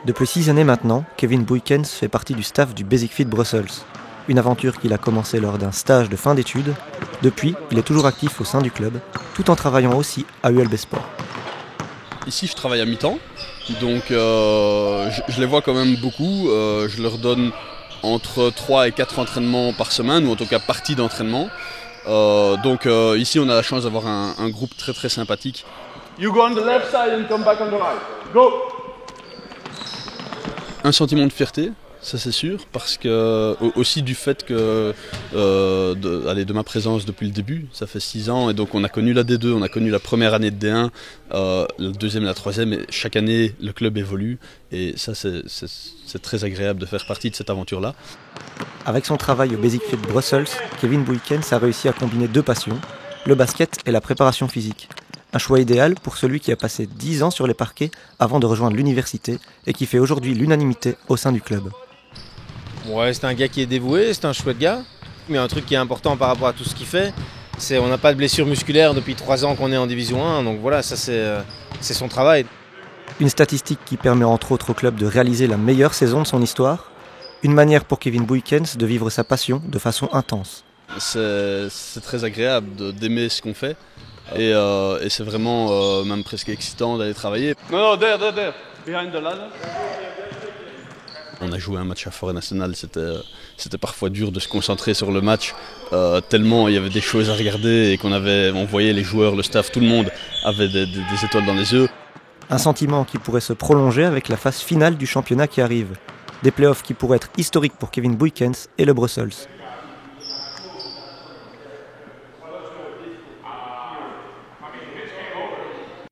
Depuis 6 années maintenant, Kevin Buykens fait partie du staff du Basic Fit Brussels. Une aventure qu'il a commencée lors d'un stage de fin d'études. Depuis, il est toujours actif au sein du club, tout en travaillant aussi à ULB Sport. Ici, je travaille à mi-temps, donc je les vois quand même beaucoup. Je leur donne entre 3 et 4 entraînements par semaine, ou en tout cas parties d'entraînement. Donc ici, on a la chance d'avoir un groupe très très sympathique. You go on the left side and come back on the right. Go! Un sentiment de fierté, ça c'est sûr, parce que aussi du fait que de ma présence depuis le début, ça fait 6 ans, et donc on a connu la D2, on a connu la première année de D1, la deuxième et la troisième, et chaque année le club évolue, et ça c'est très agréable de faire partie de cette aventure-là. Avec son travail au Basic Fit Brussels, Kevin Buykens a réussi à combiner 2 passions, le basket et la préparation physique. Un choix idéal pour celui qui a passé 10 ans sur les parquets avant de rejoindre l'université et qui fait aujourd'hui l'unanimité au sein du club. Ouais, c'est un gars qui est dévoué, c'est un chouette gars. Mais un truc qui est important par rapport à tout ce qu'il fait, c'est qu'on n'a pas de blessure musculaire depuis 3 ans qu'on est en Division 1. Donc voilà, ça c'est son travail. Une statistique qui permet entre autres au club de réaliser la meilleure saison de son histoire. Une manière pour Kevin Buykens de vivre sa passion de façon intense. C'est très agréable d'aimer ce qu'on fait. Et c'est vraiment même presque excitant d'aller travailler. No, there. Behind the ladder. On a joué un match à Forêt Nationale, c'était parfois dur de se concentrer sur le match, tellement il y avait des choses à regarder et on voyait les joueurs, le staff, tout le monde avait des étoiles dans les yeux. Un sentiment qui pourrait se prolonger avec la phase finale du championnat qui arrive. Des playoffs qui pourraient être historiques pour Kevin Buykens et le Brussels.